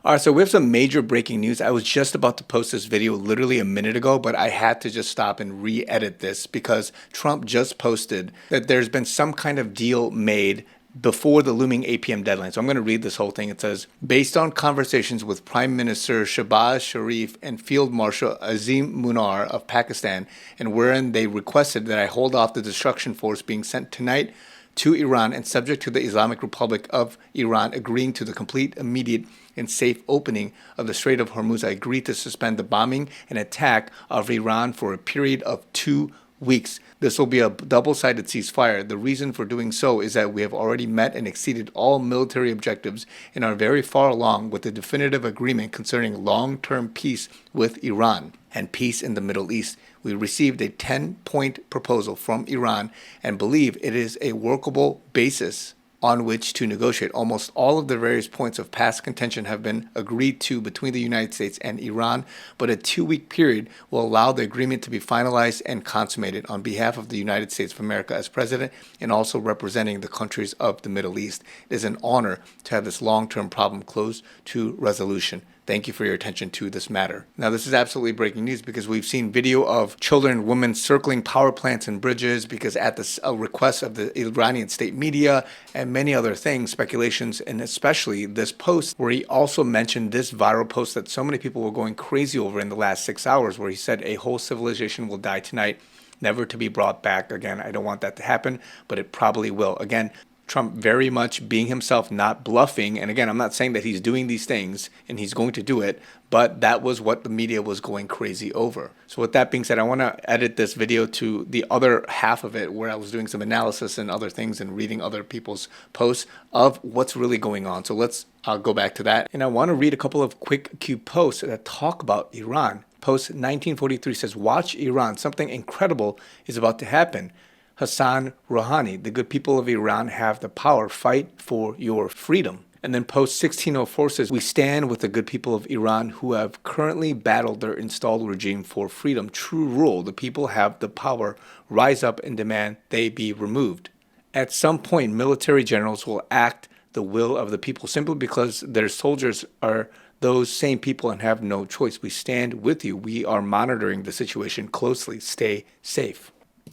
All right, so we have some major breaking news. I was just about to post this video literally a minute ago, but I had to just stop and re-edit this because Trump just posted that there's been some kind of deal made before the looming 8 p.m. deadline. So I'm going to read this whole thing. It says, based on conversations with Prime Minister Shehbaz Sharif and Field Marshal Azim Munar of Pakistan, and wherein they requested that I hold off the destruction force being sent tonight to Iran and subject to the Islamic Republic of Iran agreeing to the complete, immediate, and safe opening of the Strait of Hormuz, I agreed to suspend the bombing and attack of Iran for a period of 2 weeks. This will be a double-sided ceasefire. The reason for doing so is that we have already met and exceeded all military objectives and are very far along with the definitive agreement concerning long-term peace with Iran and peace in the Middle East. We received a 10-point proposal from Iran and believe it is a workable basis on which to negotiate. Almost all of the various points of past contention have been agreed to between the United States and Iran, but a 2-week period will allow the agreement to be finalized and consummated. On behalf of the United States of America as president and also representing the countries of the Middle East, it is an honor to have this long-term problem close to resolution. Thank you for your attention to this matter. Now, this is absolutely breaking news because we've seen video of children and women circling power plants and bridges because at the request of the Iranian state media and many other things, speculations, and especially this post where he also mentioned this viral post that so many people were going crazy over in the last 6 hours where he said a whole civilization will die tonight, never to be brought back again. I don't want that to happen, but it probably will. Again, Trump very much being himself, not bluffing. And again, I'm not saying that he's doing these things and he's going to do it, but that was what the media was going crazy over. So with that being said, I want to edit this video to the other half of it where I was doing some analysis and other things and reading other people's posts of what's really going on. So let's go back to that. And I want to read a couple of quick cute posts that talk about Iran. Post 1943 says, watch Iran, something incredible is about to happen. Hassan Rouhani, the good people of Iran have the power, fight for your freedom. And then post 1604 says, we stand with the good people of Iran who have currently battled their installed regime for freedom. True rule, the people have the power, rise up and demand they be removed. At some point, military generals will act the will of the people simply because their soldiers are those same people and have no choice. We stand with you. We are monitoring the situation closely. Stay safe.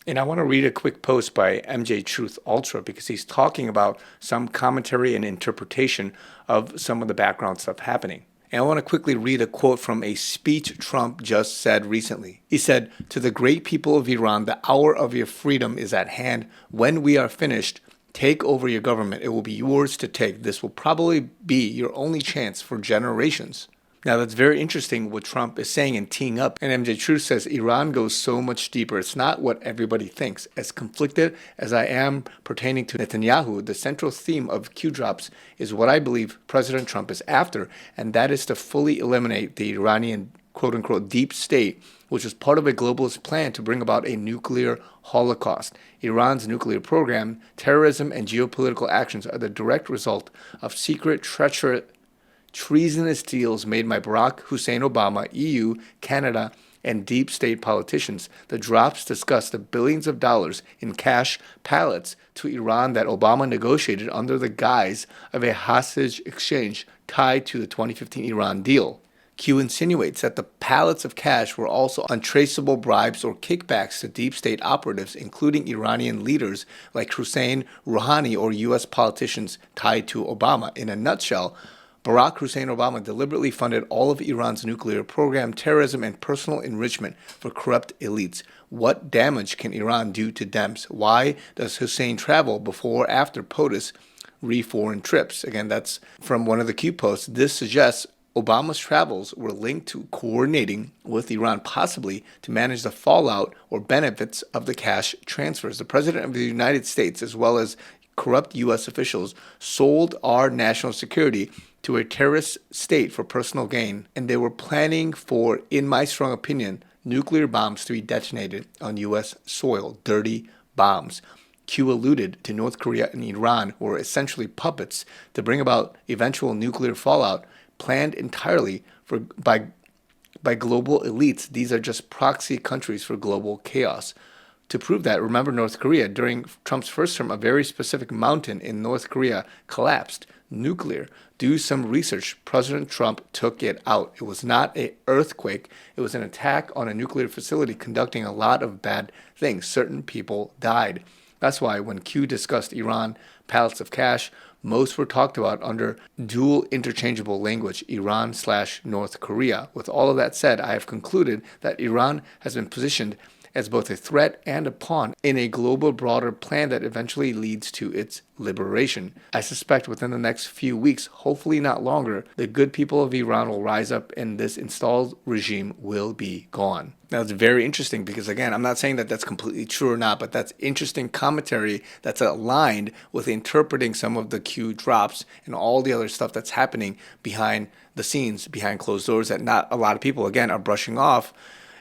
And I want to read a quick post by MJ Truth Ultra because he's talking about some commentary and interpretation of some of the background stuff happening. And I want to quickly read a quote from a speech Trump just said recently. He said, to the great people of Iran, the hour of your freedom is at hand. When we are finished, take over your government. It will be yours to take. This will probably be your only chance for generations. Now, that's very interesting what Trump is saying and teeing up. And MJ Truth says, Iran goes so much deeper. It's not what everybody thinks. As conflicted as I am pertaining to Netanyahu, the central theme of Q drops is what I believe President Trump is after, and that is to fully eliminate the Iranian quote-unquote deep state, which is part of a globalist plan to bring about a nuclear holocaust. Iran's nuclear program, terrorism, and geopolitical actions are the direct result of secret, treasonous deals made by Barack Hussein Obama, EU, Canada, and deep state politicians. The drops discuss the billions of dollars in cash pallets to Iran that Obama negotiated under the guise of a hostage exchange tied to the 2015 Iran deal. Q insinuates that the pallets of cash were also untraceable bribes or kickbacks to deep state operatives, including Iranian leaders like Hussein Rouhani or U.S. politicians tied to Obama. In a nutshell, Barack Hussein Obama deliberately funded all of Iran's nuclear program, terrorism, and personal enrichment for corrupt elites. What damage can Iran do to Dems? Why does Hussein travel before or after POTUS foreign trips? Again, that's from one of the Q posts. This suggests Obama's travels were linked to coordinating with Iran, possibly to manage the fallout or benefits of the cash transfers. The President of the United States, as well as corrupt U.S. officials, sold our national security to a terrorist state for personal gain, and they were planning for, in my strong opinion, nuclear bombs to be detonated on U.S. soil, dirty bombs. Q alluded to North Korea and Iran were essentially puppets to bring about eventual nuclear fallout planned entirely by global elites. These are just proxy countries for global chaos. To prove that, remember North Korea. During Trump's first term, a very specific mountain in North Korea collapsed. nuclear. Do some research. President Trump took it out. It was not an earthquake. It was an attack on a nuclear facility conducting a lot of bad things. Certain people died. That's why when Q discussed Iran pallets of cash, most were talked about under dual interchangeable language, Iran/North Korea. With all of that said, I have concluded that Iran has been positioned as both a threat and a pawn in a global broader plan that eventually leads to its liberation. I suspect within the next few weeks, hopefully not longer, the good people of Iran will rise up and this installed regime will be gone. Now, it's very interesting because, again, I'm not saying that that's completely true or not, but that's interesting commentary that's aligned with interpreting some of the Q drops and all the other stuff that's happening behind the scenes, behind closed doors that not a lot of people, again, are brushing off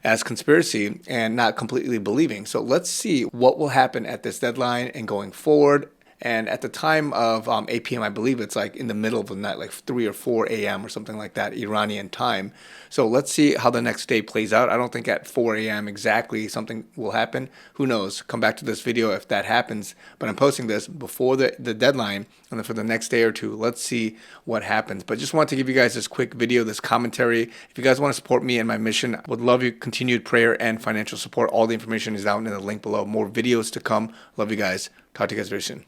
as conspiracy and not completely believing. So let's see what will happen at this deadline and going forward. And at the time of 8 p.m., I believe it's like in the middle of the night, like 3 or 4 a.m. or something like that, Iranian time. So let's see how the next day plays out. I don't think at 4 a.m. exactly something will happen. Who knows? Come back to this video if that happens. But I'm posting this before the deadline, and then for the next day or two, let's see what happens. But just wanted to give you guys this quick video, this commentary. If you guys want to support me and my mission, I would love your continued prayer and financial support. All the information is down in the link below. More videos to come. Love you guys. Talk to you guys very soon.